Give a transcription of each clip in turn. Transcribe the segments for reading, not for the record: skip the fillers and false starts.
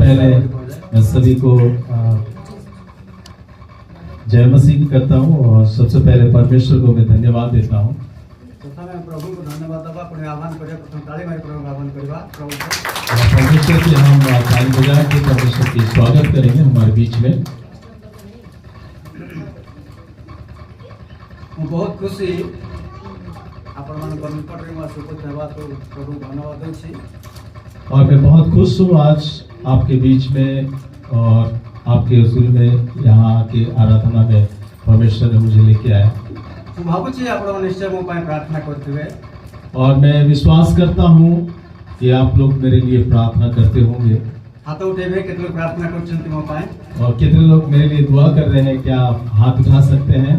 पहले मैं सभी को जय मसीह करता हूँ और सबसे पहले परमेश्वर को मैं धन्यवाद देता हूँ। प्रभु को धन्यवाद देवा पुणे आह्वान करिया प्रथम ताली मारी प्रभु को आह्वान करवा प्रभु परमेश्वर की हम ताली बजा के परमेश्वर की स्वागत करेंगे हमारे बीच में। बहुत खुशी आपण मान निकट में सुपुत हेबा तो प्रभु धन्यवाद देछि और मैं बहुत खुश हूँ आज आपके बीच में और आपके रसूल में यहाँ के आराधना में परमेश्वर ने मुझे लेके आया। तो भावुची आपण निश्चय मो पाए प्रार्थना करथिबे और मैं विश्वास करता हूँ कि आप लोग मेरे लिए प्रार्थना करते होंगे। हाथ उठेबे केते लोग प्रार्थना करछन्ति मो पाए और कितने लोग मेरे लिए दुआ कर रहे हैं, क्या आप हाथ उठा सकते हैं?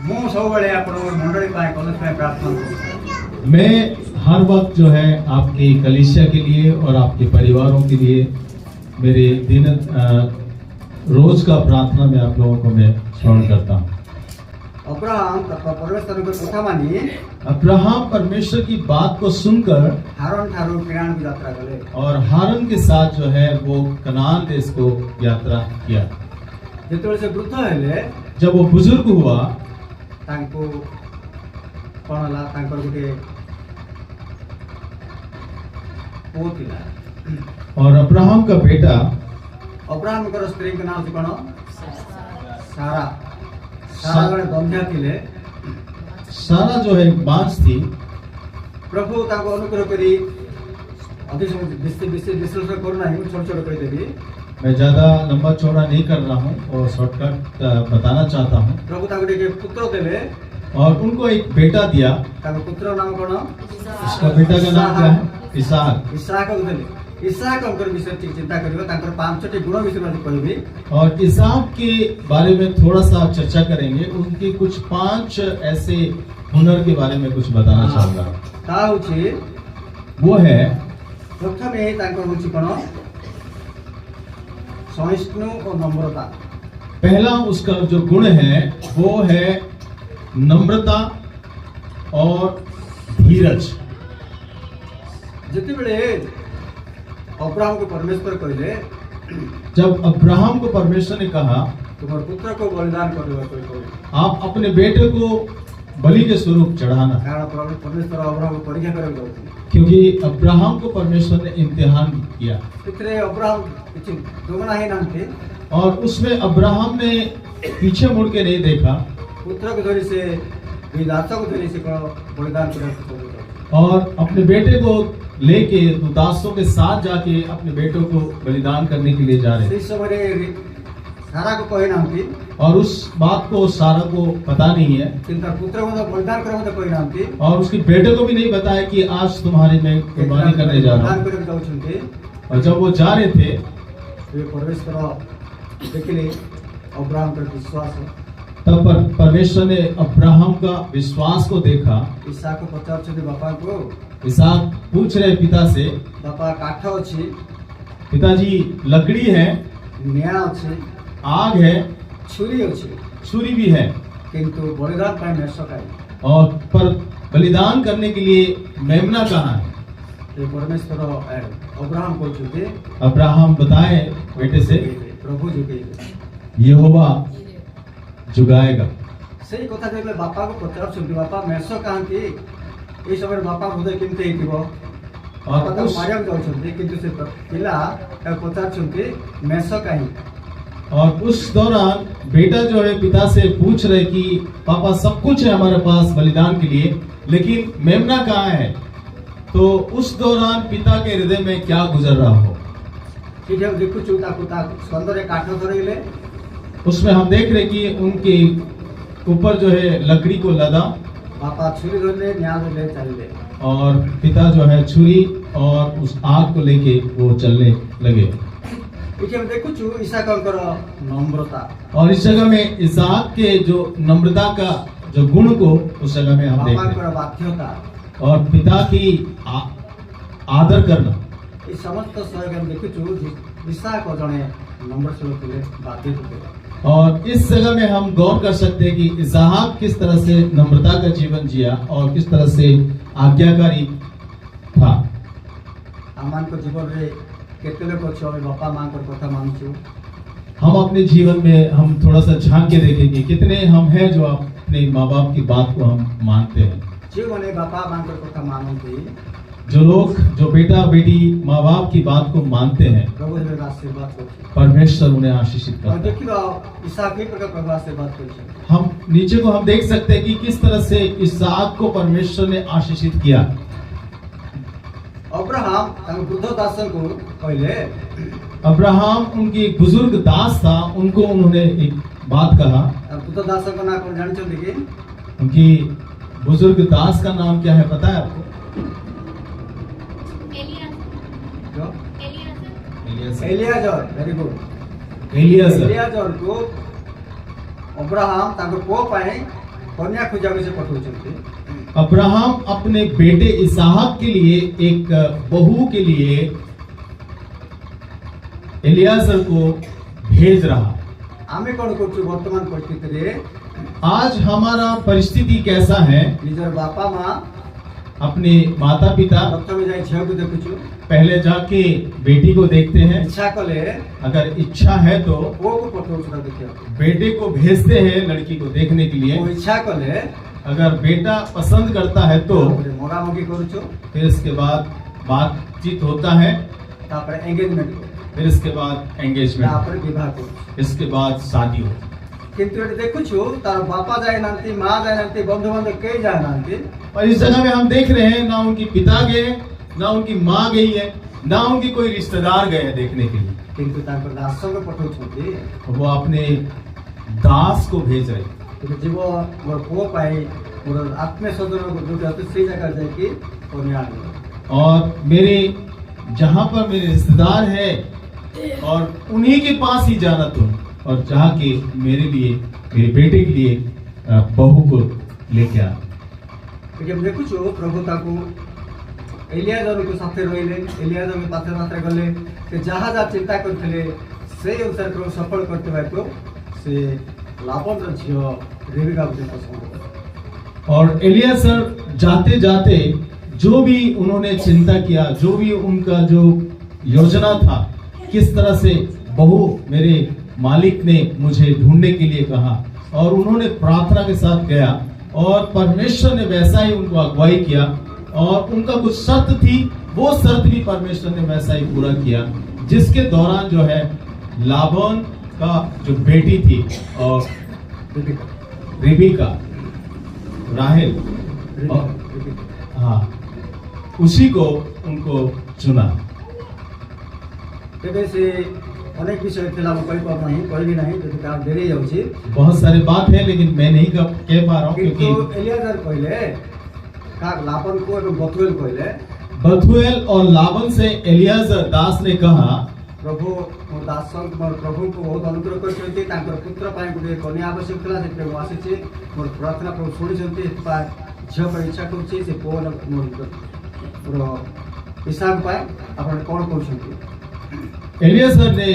मो सब बड़े आपण मंडली पाए कॉलेज पाए प्रार्थना मैं हर वक्त जो है आपकी कलीसिया के लिए और आपके परिवारों के लिए मेरे दिन रोज का प्रार्थना में आप लोगों को मैं स्मरण करता हूँ। अब्राहम परमेश्वर की बात को सुनकर हारून ठारू कनान की यात्रा करे और हारून के साथ जो है वो कनान देश को यात्रा किया। जेतोले से वृद्ध हेले जब वो बुजुर्ग हुआ तांको कोनला तांकर गुटे पोतिला और अब्राहम का बेटा अब्राहम का स्त्री का नाम कौन? सारा। सारा बड़े गंध्या थिले। सारा जो है बांझ थी। प्रभु ताको अनुग्रह करी अधिक विश्लेषण करना है छोटे-छोटे कर देबी। मैं ज्यादा लंबा चौड़ा नहीं कर रहा हूँ और शॉर्टकट बताना चाहता हूँ। प्रभु ताको के पुत्र देले और उनको एक बेटा दिया। ताको पुत्र नाम कौन? उसका बेटा का नाम क्या है? इसहाक। इसहाक को देले। इसहाक अंकर विषय चिंता करियो तांकर 5टी गुण विषय में कहबी और इसहाक के बारे में थोड़ा सा चर्चा करेंगे। उनके कुछ 5 ऐसे हुनर के बारे में कुछ बताना चाहूंगा। ता होची वो है प्रथमे तांकर होची कोन? सहिष्णु और नम्रता। पहला उसका जो गुण है वो है नम्रता और धीरज। जिते बेले अब्राहम को परमेश्वर कहले जब अब्राहम को परमेश्वर ने कहा तुम्हारे पुत्र को बलिदान कर आप अपने बेटे को बलि के स्वरूप चढ़ाना, कारण परमेश्वर अब्राहम को परीक्षा करे क्योंकि अब्राहम को परमेश्वर ने इम्तिहान किया। इतने अब्राहम कुछ दोगुना ही नाम थे और उसमें अब्राहम ने पीछे मुड़ के नहीं देखा। पुत्र को धोरी से विधाता को धोरी से बलिदान कर और अपने बेटे को लेके दासों के साथ जाके अपने बेटों को बलिदान करने के लिए जा रहे थे। सारा को कहे नाम थी और उस बात को सारा को पता नहीं है। पुत्र को बलिदान करने को कहे नाम थी और उसके बेटे को भी नहीं बताया कि आज तुम्हारे में कुर्बानी करने जा रहा हूँ। और जब वो जा रहे थे परमेश्वर देखिए अब्राहम का विश्वास तब परमेश्वर ने अब्राहम का विश्वास को देखा। इसहाक को पचार बापा को इसहाक पूछ रहे पिता से, बापा काठ अच्छी पिताजी लकड़ी है, निया अच्छी, आग है, छुरी अच्छी, छुरी भी है, किंतु बलिदान पाए में सकाई और पर बलिदान करने के लिए मेमना कहाँ है? परमेश्वर अब्राहम को चुके अब्राहम बताए बेटे से प्रभु जुगे यहोवा जुगाएगा। सही कथा कहले बापा को पचार सुन बापा मेष कहाँ की ए समय बापा हृदय केमते हेतिबो और तो मारिया जाउ छथि किंतु से पिला पचार सुनके मेष कहीं। और उस दौरान बेटा जो है पिता से पूछ रहे कि पापा सब कुछ है हमारे पास बलिदान के लिए, लेकिन मेमना कहाँ है? तो उस दौरान पिता के हृदय में क्या गुजर रहा हो? ठीक है देखो चूता कुता सुंदर एक काठ धरले उसमें हम देख रहे कि उनके ऊपर जो है लकड़ी को लदा, पापा छुरी धरले न्याय ले चले और पिता जो है छुरी और उस आग को लेके वो चलने लगे। देखो चू इसहाक नम्रता और इस जगह में इसहाक के जो नम्रता का जो गुण को उस जगह में हम देख रहे बाध्यता और पिता की आदर करना। इस समस्त सहयोग देखु चू इसहाक जने नम्रशील थे बाध्य थे और इस जगह में हम गौर कर सकते हैं कि इसहाक किस तरह से नम्रता का जीवन जिया और किस तरह से आज्ञाकारी था। आम जीवन में केते लोग अच्छे बापा माँ कथा मानुचु हम अपने जीवन में हम थोड़ा सा झांक के देखेंगे कितने हम हैं जो अपने माँ बाप की बात को हम मानते हैं। जो मैंने बापा माँ कथा मानती जो लोग जो बेटा बेटी माँ बाप की बात को मानते हैं प्रभु आशीर्वाद कर परमेश्वर उन्हें आशीषित करता है। देखिए इसहाक भी प्रकार प्रभु आशीर्वाद कर हम नीचे को हम देख सकते हैं कि किस तरह से इसहाक को परमेश्वर ने आशीषित किया। अब्राहम वृद्ध दासन को पहले अब्राहम उनकी एक बुजुर्ग दास था, उनको उन्होंने एक बात कहा। वृद्ध दासन का नाम जानते कि उनकी बुजुर्ग दास का नाम क्या है पता है आपको? एलियाजर। Very good. एलियाजर को अब्राहम ताको पुओ पाए कन्या खोजा से पठाउछन्ति। अब्राहम अपने बेटे इसहाक के लिए एक बहू के लिए एलियाजर को भेज रहा। आमे कौन करछु वर्तमान परिस्थिति रे आज हमारा परिस्थिति कैसा है? निजर बापा माँ अपने माता पिता प्रथम जाए झील को देखुछु, पहले जाके बेटी को देखते हैं, इच्छा कले अगर इच्छा है तो वो को पठाउछु देखियो, बेटे को भेजते हैं लड़की को देखने के लिए। वो इच्छा कले अगर बेटा पसंद करता है तो मोगा मोगी करूछु, फिर इसके बाद बातचीत होता है, तापर एंगेजमेंट को, फिर इसके बाद एंगेजमेंट, तापर विवाह को, इसके बाद शादी हो। किंतु देखुछु तार बापा जाए नांती माँ जाए नांती बंधु बांधव कई जाए नांती। और इस जगह में हम देख रहे हैं ना उनकी पिता गए, ना उनकी माँ गई है, ना उनकी कोई रिश्तेदार गए हैं देखने के लिए, किंतु तापर दास को पठाउछन्ति। वो अपने दास को भेज रहे। तो जीव मोर पुओ पाई मोर आत्मीय स्वजन को जो जाते से जगह जाए कि कन्या और मेरे जहाँ पर मेरे रिश्तेदार हैं और उन्हीं के पास ही जाना तुम, और जहाँ के मेरे लिए मेरे बेटे के लिए बहू को लेके आ। जब देखुछु प्रभु ताकू एलियाजर को साथे रहिले, एलियाजर के पाथे पाथे गले से जहाँ जा चिंता करथिले से अनुसार प्रभु सफल करते भाई तो से लापन रछियो रेबिका को पसंद। और एलियाजर जाते जाते जो भी उन्होंने चिंता किया, जो भी उनका जो योजना था, किस तरह से बहू मेरे मालिक ने मुझे ढूंढने के लिए कहा, और उन्होंने प्रार्थना के साथ गया और परमेश्वर ने वैसा ही उनको अगुवाई किया। और उनका कुछ शर्त थी, वो शर्त भी परमेश्वर ने वैसा ही पूरा किया, जिसके दौरान जो है लाबान का जो बेटी थी और रेबिका राहेल, हाँ, उसी को उनको चुना। अनेक विषय थिला म कहि पार नहीं, कहि भी नहीं, जो काम देरी जाउछि। बहुत सारी बात है लेकिन मैं नहीं कह पा रहा हूँ क्योंकि एलियाजर कहले का लाबान को एवं बथुएल कहले, बथुएल और लाबान से एलियाजर दास ने कहा, प्रभु मोर दासन मोर प्रभु को बहुत अनुग्रह करछन्ति, तांकर पुत्र पाए गुटे कन्या आवश्यक थिला, से प्रभु आसीछि, मोर प्रार्थना प्रभु सुनिछन्ति, झियो पर इच्छा करछि से पोल मोर हिसाब पाए आपण कोन करछन्ति। एलियाजर ने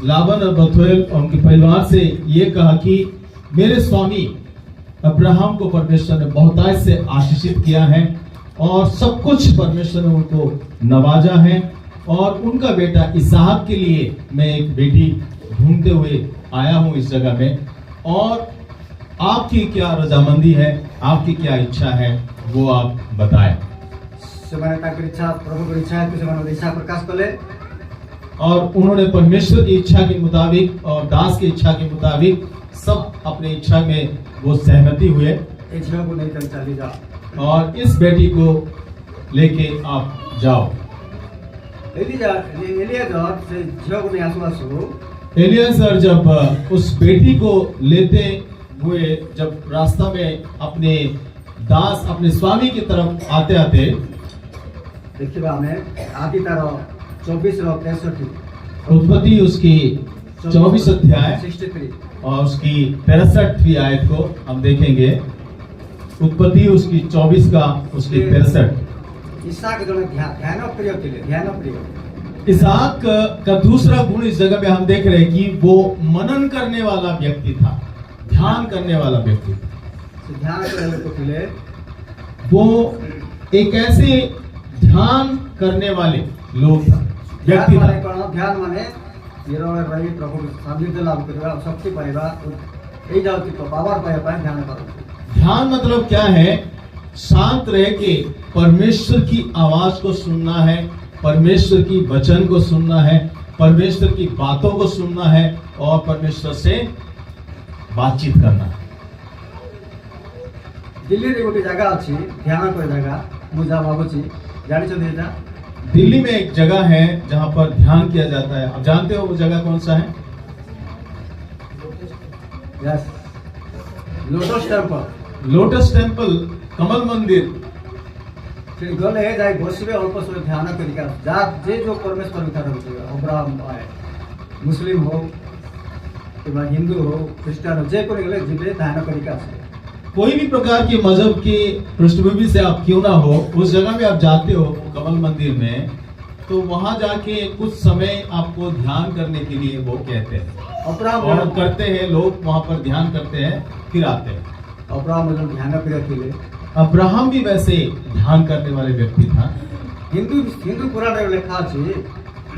लाबान और बथुएल और उनके परिवार से ये कहा कि मेरे स्वामी अब्राहम को परमेश्वर ने बहुतायत से आशीषित किया है और सब कुछ परमेश्वर ने उनको नवाजा है, और उनका बेटा इसहाक के लिए मैं एक बेटी ढूंढते हुए आया हूं इस जगह में, और आपकी क्या रजामंदी है, आपकी क्या इच्छा है, वो आप बताएं। इच्छा प्रभु की इच्छा है तो इच्छा प्रकाश कले, और उन्होंने परमेश्वर की इच्छा के मुताबिक और दास की इच्छा के मुताबिक सब अपने इच्छा में वो सहमति हुए। को नहीं कर चली जाओ और इस बेटी को लेके आप जाओ। एलियाजर से झियो को नहीं आसु एलियाजर जब उस बेटी को लेते हुए जब रास्ता में अपने दास अपने स्वामी की तरफ आते आते देखिए हमें आदि तार 24 और 63 उत्पत्ति उसकी 24 अध्याय 63 और उसकी 63वीं आयत को हम देखेंगे। उत्पत्ति उसकी 24 का उसकी 63। इसहाक जो ध्यान प्रिय के लिए ध्यान प्रिय इसहाक का दूसरा गुण इस जगह में हम देख रहे हैं कि वो मनन करने वाला व्यक्ति था, ध्यान करने वाला व्यक्ति था। ध्यान करने को लिए वो एक ऐसे ध्यान करने वाले लोग था, व्यक्ति ध्यान माने था। कौन? ध्यान माने निरवय रही प्रभु सान्निध्य लाभ करवा, शक्ति पाइबा, यही जाऊँ तो पावर पाए ध्यान करो। ध्यान मतलब क्या है? शांत रह के परमेश्वर की आवाज को सुनना है, परमेश्वर की वचन को सुनना है, परमेश्वर की बातों को सुनना है और परमेश्वर से बातचीत करना है। दिल्ली रे गोटे जगह अच्छी ध्यान कर जगह मुझे भावुची जानी चाहिए। दिल्ली में एक जगह है जहां पर ध्यान किया जाता है। आप जानते हो वो जगह कौन सा है? Yes, lotus temple. Lotus temple, कमल मंदिर। फिर गले जाए बसबे अल्प समय ध्यान करिका जा जे जो परमेश्वर विचार होते अब्राहम आए मुस्लिम हो कि हिंदू हो क्रिश्चियन हो जे को गले जिबे ध्यान करिका आसे। कोई भी प्रकार के मजहब की पृष्ठभूमि से आप क्यों ना हो, उस जगह में आप जाते हो कमल मंदिर में, तो वहां जाके कुछ समय आपको ध्यान करने के लिए वो कहते हैं और करते हैं। लोग वहां पर ध्यान करते हैं, फिर आते हैं। अब्राहम ध्यान करे। अब्राहम भी वैसे ध्यान करने वाले व्यक्ति था। हिंदू पुराण रे लिखा अछि,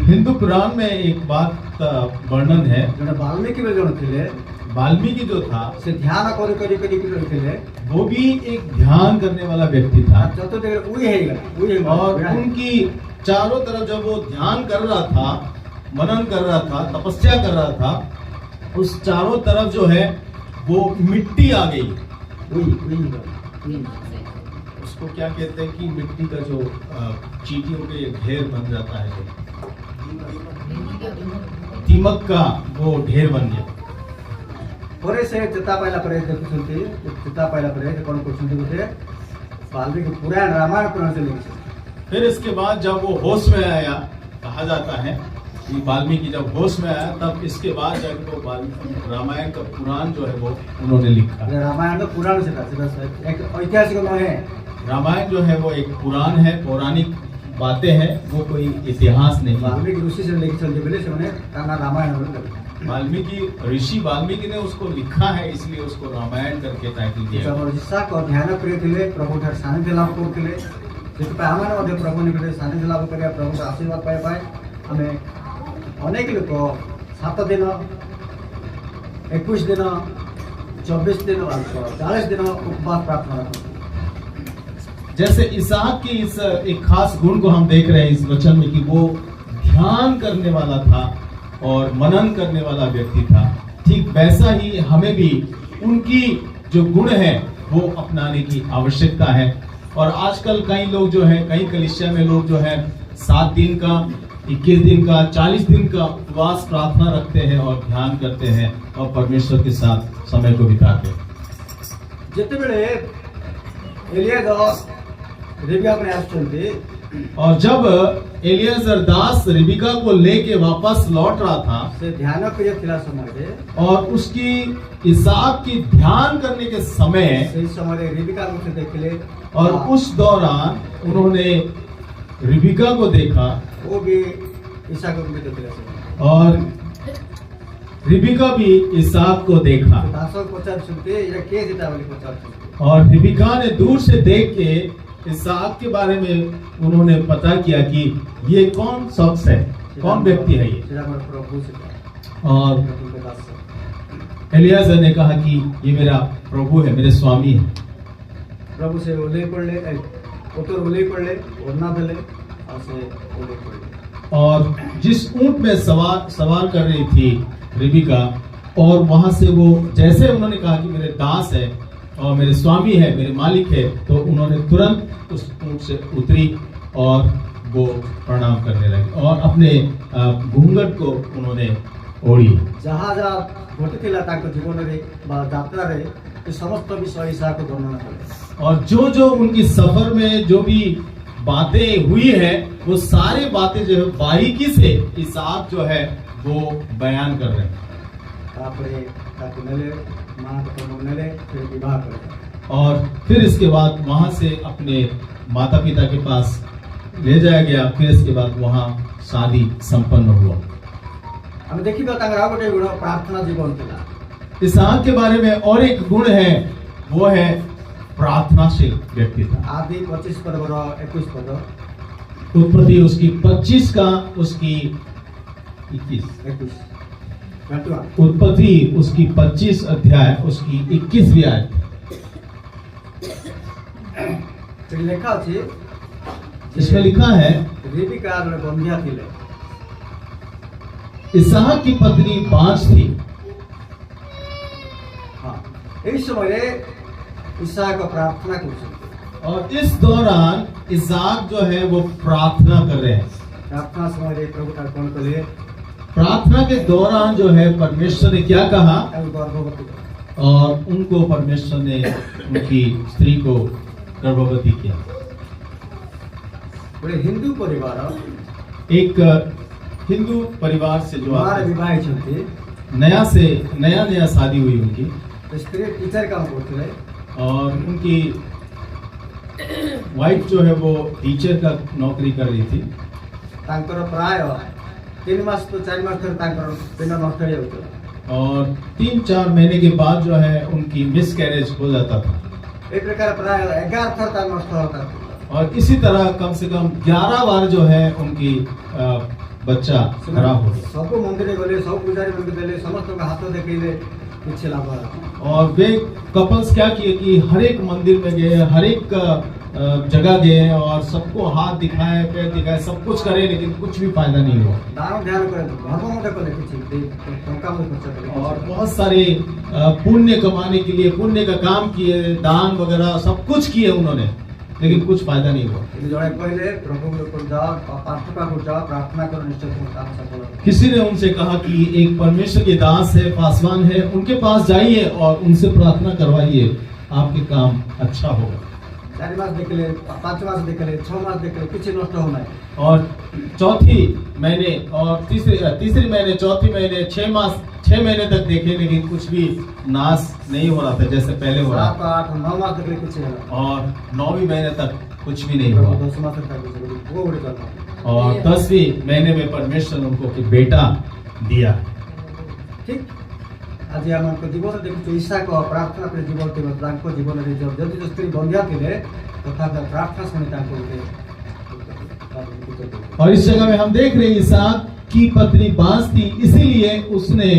हिंदू पुराण में एक बात का वर्णन है। जने वाल्मीकि में जण थिले, वाल्मीकि जो था से ध्यान करी थिले, वो भी एक ध्यान करने वाला व्यक्ति था। जतो देर उही है गला और उनकी चारों तरफ जब वो ध्यान कर रहा था, मनन कर रहा था, तपस्या कर रहा था, उस चारों तरफ जो है वो मिट्टी आ गई। उसको क्या कहते हैं कि मिट्टी का जो चींटियों के घेर बन जाता है, दीमक का वो ढेर बन गया। परे से चिता पाइला परे देखुछंती, चिता पाइला परे कोन कोछंती बोले वाल्मीकि पुराण रामायण पुराण से लिखि। फिर इसके बाद जब वो होश में आया, कहा जाता है कि वाल्मीकि जब होश में आया, तब इसके बाद जब वो रामायण का पुराण जो है वो उन्होंने लिखा। रामायण तो पुराण से एक ऐतिहासिक है। रामायण जो है वो एक पुराण है, पौराणिक बातें हैं, वो कोई इतिहास नहीं। वाल्मीकि ऋषि से लिखि चलते बोले से माने काना रामायण बोले। वाल्मीकि ऋषि वाल्मीकि ने उसको लिखा है, इसलिए उसको रामायण करके टाइटल दिया। जिसा को ध्यान करे प्रभु ठार सानिध्य लाभ करते से आम प्रभु निकट सानिध्य लाभ कर प्रभु आशीर्वाद पाए हमें अनेक लोग 7 दिन 21 दिन 24 दिन 40 दिन उपवास प्रार्थना करते। जैसे इसहाक की इस एक खास गुण को हम देख रहे हैं इस वचन में कि वो ध्यान करने वाला था और मनन करने वाला व्यक्ति था। ठीक वैसा ही हमें भी उनकी जो गुण है वो अपनाने की आवश्यकता है। और आजकल कई लोग जो है, कई कलीसिया में लोग जो है 7 दिन का, 21 दिन का, 40 दिन का उपवास प्रार्थना रखते हैं और ध्यान करते हैं और परमेश्वर के साथ समय को बिताते हैं। जितने बड़े एलियादास रिबिका अपने आप चलते, और जब एलियाजर दास रिबिका को लेके वापस लौट रहा था, से ध्यान प्रिय थिला समय और उसकी इसहाक की ध्यान करने के समय सही समय रिबिका को देखले, और उस दौरान उन्होंने रिबिका को देखा, वो भी इसहाक को भी देखले और रिबिका भी इसहाक को देखा। दासों को पचार सुनते या के जीता वाली पचार सुनते, और रिबिका ने दूर से देख के इसहाक के बारे में उन्होंने पता किया कि ये कौन शख्स है, कौन व्यक्ति है ये। और एलियाजर ने कहा कि ये मेरा प्रभु है, मेरे स्वामी है। प्रभु से ओले पड़ले, उतर ओले पड़ले, ओरना दले और से ओले पड़ले। और जिस ऊंट में सवार कर रही थी रिबिका, और वहां से वो जैसे उन्होंने कहा कि मेरे दास है और मेरे स्वामी है, मेरे मालिक है, तो उन्होंने तुरंत उस ऊंट से उतरी और वो प्रणाम करने लगे और अपने घूंघट को उन्होंने ओढ़ी। जहाँ जहाँ घटिला ताको जीवन रे बा यात्रा रे तो समस्त विषय इसहाक को वर्णन करे। और जो जो उनकी सफर में जो भी बातें हुई है, वो सारी बातें जो है बारीकी से इसहाक जो है वो बयान कर रहे हैं। फिर विवाह करे और फिर इसके बाद वहां से अपने माता पिता के पास ले जाया गया। फिर इसके बाद वहां शादी संपन्न हुआ। हम देखी गोटे गुण प्रार्थना जीवन थिला। इसहाक के बारे में और एक गुण है, वो है प्रार्थनाशील व्यक्ति था। आदि 25 पर्व 21 पद उत्पत्ति उसकी 25 का उसकी 21 उत्पत्ति उसकी 25 अध्याय उसकी 21वीं आयत। लेखा अच्छी इसमें लिखा है रिबिका बंधिया थिले इसहाक की पत्नी 5 थी। हाँ इस समय इसहाक प्रार्थना कर और इस दौरान इसहाक जो है वो प्रार्थना कर रहे हैं। प्रार्थना समय प्रभु का कौन करे प्रार्थना के दौरान जो है परमेश्वर ने क्या कहा गर्भवती और उनको परमेश्वर ने उनकी स्त्री को गर्भवती किया। बड़े हिंदू परिवार एक हिंदू परिवार से जो हमारे आते विवाहित होते नया शादी हुई उनकी स्त्री टीचर काम करते हैं और उनकी वाइफ जो है वो टीचर का नौकरी कर रही थी। तांकर प्राय 3 मास तो 4 मास तक तांकर बिना नष्ट हो जाता और 3-4 महीने के बाद जो है उनकी मिसकैरेज हो जाता था। एक प्रकार प्राय 11 थर तक नष्ट होता और इसी तरह कम से कम 11 बार जो है उनकी बच्चा खराब हो गया। सब मंदिर गले सब पूजारी मंदिर गले समस्त का हाथ देखले कुछ लाभ होला और वे कपल्स क्या किए कि हर एक मंदिर में गए, हर एक जगह गए और सबको हाथ दिखाए, पैर दिखाए, सब कुछ करे, लेकिन कुछ भी फायदा नहीं हुआ। दान ध्यान करे धर्म मत करे कुछ टंका मत खर्च करे और बहुत सारे पुण्य कमाने के लिए पुण्य का काम किए, दान वगैरह सब कुछ किए उन्होंने, लेकिन कुछ फायदा नहीं हुआ। जड़े कहले प्रभु को जाओ प्रार्थना को जाओ प्रार्थना करो निश्चय तुम काम सफल होगा। किसी ने उनसे कहा कि एक परमेश्वर के दास है, पासवान है, उनके पास जाइए और उनसे प्रार्थना करवाइए, आपके काम अच्छा होगा। 4 मास देखले 5 मास देखले 6 मास देखले कुछ नष्ट होना है और चौथी महीने और तीसरी महीने, चौथी महीने, 6 महीने तक देखे, लेकिन कुछ भी नाश नहीं हो रहा था जैसे पहले हो रहा 7 8 9 मास देखले कुछ नहीं और 9वीं महीने तक कुछ भी नहीं हुआ 10 मास तक वो बड़े करना और 10वीं महीने में परमेश्वर उनको एक बेटा दिया। ठीक आज आम जीवन देखु ईशा को प्रार्थना कर जीवन थे जीवन में जब स्त्री बंधिया थे तथा प्रार्थना शुणी और इस जगह में हम देख रहे हैं इसहाक की पत्नी 5 थी, इसीलिए उसने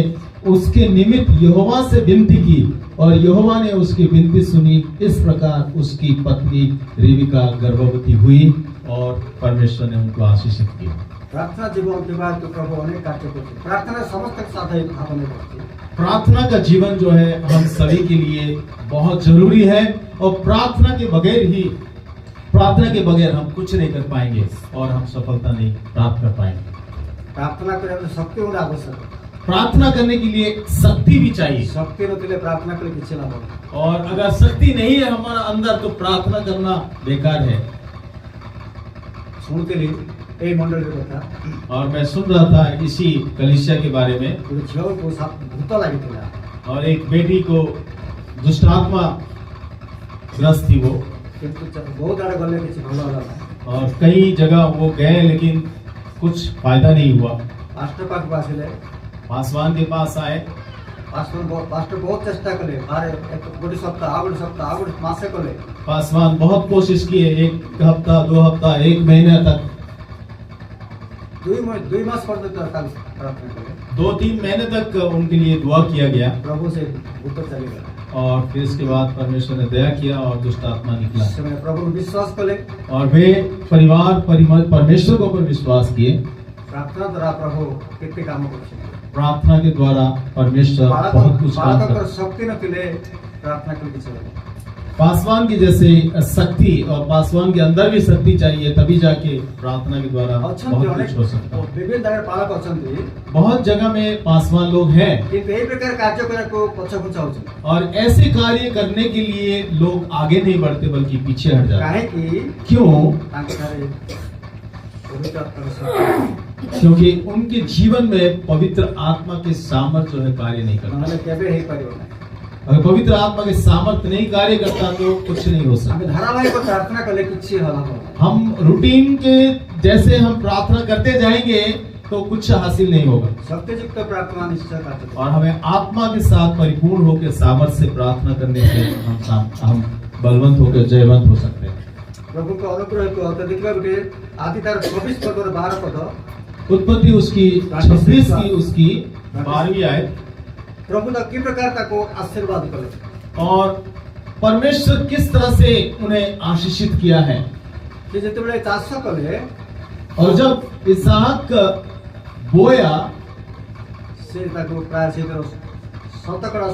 उसके निमित्त यहोवा से विनती की और यहोवा ने उसकी विनती सुनी। इस प्रकार उसकी पत्नी रिबिका गर्भवती हुई और परमेश्वर ने उनको आशीषित किया। प्रार्थना जीवन के बाद तो प्रभु अनेक कार्य करते प्रार्थना समस्त के साथ आपने करते प्रार्थना का जीवन जो है हम सभी के लिए बहुत जरूरी है और प्रार्थना के बगैर हम कुछ नहीं कर पाएंगे और हम सफलता नहीं प्राप्त कर पाएंगे। प्रार्थना करने शक्ति होना आवश्यक है। प्रार्थना करने के लिए शक्ति भी चाहिए। शक्ति नथिले प्रार्थना करे किछ लाभ नहीं और अगर शक्ति नहीं है हमारा अंदर तो प्रार्थना करना बेकार है। सुनते ए मंडल रे कथा और मैं सुन रहा था इसी कलीसिया के बारे में झियो को भूत लागि थिला और एक बेटी को दुष्ट आत्मा ग्रस्त थी वो किंतु बहुत आड़े गले किछ भलो होला और कई जगह वो गए लेकिन कुछ फायदा नहीं हुआ। पास्टर पास आसिले पासवान के पास आए। पास्टर बहुत चेष्टा कले अरे गोटे सप्ताह आगोटे मासे कले पासवान बहुत कोशिश किए, 1 हफ्ता 2 हफ्ता 1 महीने तक 2 मास प्रार्थना कले 2-3 महीने तक उनके लिए दुआ किया गया। प्रभु से भूत चले गए और फिर इसके बाद परमेश्वर ने दया किया और दुष्ट आत्मा निकला। प्रभु विश्वास कले और वे परमेश्वर के ऊपर विश्वास किए। प्रार्थना द्वारा प्रभु कितने काम करछे प्रार्थना के द्वारा परमेश्वर बहुत कुछ काम करता है। शक्ति नथिले प्रार्थना के किछ पासवान की जैसे शक्ति और पासवान के अंदर भी शक्ति चाहिए, तभी जाके प्रार्थना के द्वारा बहुत कुछ हो सकता है। विभिन्न जगह पालक अछंती बहुत जगह में पासवान लोग हैं किंतु ए प्रकार कार्य करे को पछपुछा होछ और ऐसे कार्य करने के लिए लोग आगे नहीं बढ़ते बल्कि पीछे हट जाते काहे हैं। कि क्यों? क्योंकि उनके जीवन में पवित्र आत्मा के सामर्थ्य जो है कार्य नहीं करता। नहले केबे हे परियो ना अगर पवित्र आत्मा के सामर्थ्य नहीं कार्य करता तो कुछ नहीं हो सकता। हम धारावाहिक को प्रार्थना करले किछ होला हम रूटीन के जैसे हम प्रार्थना करते जाएंगे तो कुछ हासिल नहीं होगा। सत्ययुक्त प्रार्थना निश्चय करते और हमें आत्मा के साथ परिपूर्ण होकर सामर्थ्य से प्रार्थना करने से हम बलवंत होकर जयवंत हो सकते हैं। प्रभु को अनुग्रह को तो देखिबा गुटे आदि तार 24 पद और 12 पद उत्पत्ति उसकी 26 की उसकी 12वीं आयत। प्रभु तो कि प्रकार ताको आशीर्वाद कले और परमेश्वर किस तरह से उन्हें आशीषित किया है। कि जेतेबेले चाष कले और जब इसहाक बोया से ताको प्राय से शतकड़ा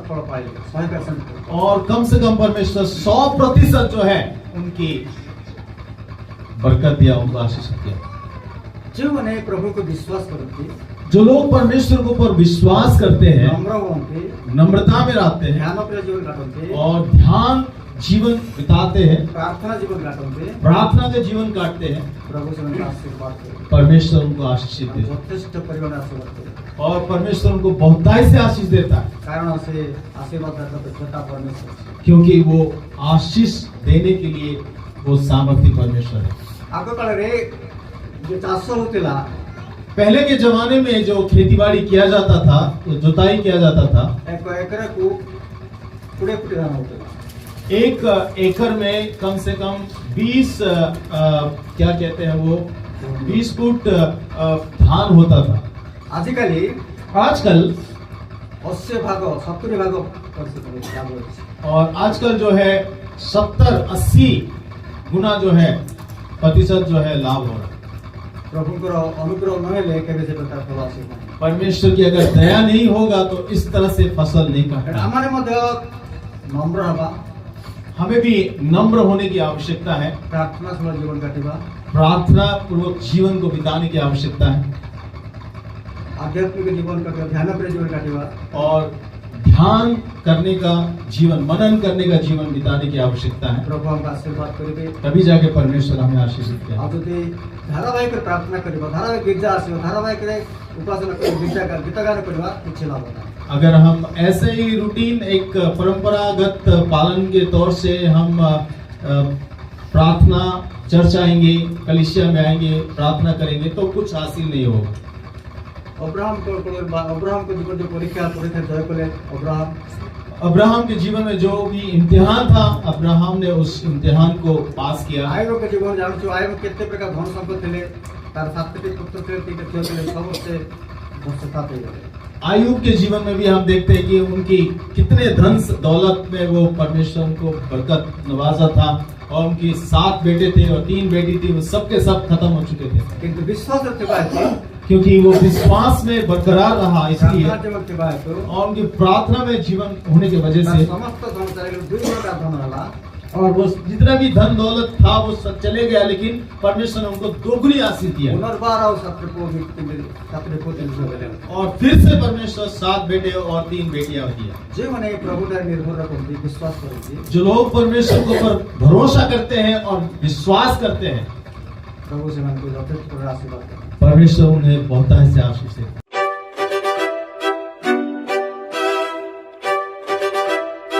फल पाइले 100%। और कम से कम परमेश्वर 100% जो है उनकी बरकत दिया, उनको आशीषित किया। जो मने प्रभु को विश्वास करती, जो लोग परमेश्वर के ऊपर विश्वास करते हैं, नम्र होते, नम्रता में रहते हैं, ध्यान अपने जीवन काटते और ध्यान जीवन बिताते हैं, प्रार्थना जीवन काटते, प्रार्थना के जीवन काटते हैं, प्रभु से उनका आशीर्वाद करे, परमेश्वर उनको आशीष देते हैं यथेष्ट परिमाण आशीर्वाद करे। और परमेश्वर उनको बहुतायत से आशीष देता है, कारण से आशीर्वाद दाता तो छोटा परमेश्वर है। क्योंकि वो आशीष देने के लिए वो सामर्थ्य परमेश्वर है। आग काल रे जो चाष होतिला पहले के जमाने में जो खेतीबाड़ी किया जाता था, तो जुताई किया जाता था, एक एकड़ को 20 फुट धान होतिला। एक एकड़ में कम से कम 20 क्या कहते हैं वो 20 फुट धान होता था। आजिकाली आजकल 80 भाग 70 भाग प्रतिशत और आजकल जो है 70-80 गुना जो है प्रतिशत जो है लाभ हो रहा है। प्रभु को अनुग्रह न लेके भी से प्रकार फल आशीर्वाद। परमेश्वर की अगर दया नहीं होगा तो इस तरह से फसल नहीं काटता। हमारे मध्य नम्र हवा, हमें भी नम्र होने की आवश्यकता है, प्रार्थना से जीवन काटिबा, प्रार्थना पूर्वक जीवन को बिताने की आवश्यकता है आध्यात्मिक जीवन काटिबा, ध्यान पर जीवन काटिबा और ध्यान करने का जीवन, मनन करने का जीवन बिताने की आवश्यकता है। प्रभु हमका आशीर्वाद करिबे, तभी जाके परमेश्वर हमें आशीषित किया। आ जदि धारावाहिक प्रार्थना करिबा, धारावाहिक गिरजा आसीबा, धारावाहिक रे उपासना करिबा, गिरजा का गीत गान करिबा कुछ लाभ होता। अगर हम ऐसे ही रूटीन एक परंपरागत पालन के तौर से हम प्रार्थना चर्च आएंगे, कलीसिया में आएंगे, प्रार्थना करेंगे तो कुछ हासिल नहीं होगा। अब्राहम को जीवन जो परीक्षा जय कले, अब्राहम के जीवन में जो भी इम्तिहान था, अब्राहम ने उस इम्तिहान को पास किया। आयोग के जीवन जानू छु, आयोग केते प्रकार धन संपत्ति थे, तार 7टी पुत्र थे, 3 थे, सब से दक्षता थे। आयुब के जीवन में भी हम देखते हैं कि उनकी कितने धन दौलत में वो परमेश्वर को बरकत नवाजा था और उनकी 7 बेटे थे और 3 बेटी थी, वो सबके सब खत्म हो चुके थे। किंतु विश्वास रखते क्योंकि वो विश्वास में बरकरार रहा, इसलिए और उनकी प्रार्थना में जीवन होने की वजह से समस्त धन चले 2 प्रकार धन रहा और वो जितना भी धन दौलत था वो सब चले गया, लेकिन परमेश्वर ने उनको दोगुनी आशीष दिया। और फिर से परमेश्वर 7 बेटे और 3 बेटियां दिया। जो मैंने प्रभु पर निर्भर रखते विश्वास करते, जो लोग परमेश्वर के ऊपर भरोसा करते हैं और विश्वास करते हैं, प्रभु से मन को यथेष्ट आशीर्वाद, परमेश्वर उन्हें बहुत से आशीष देता है।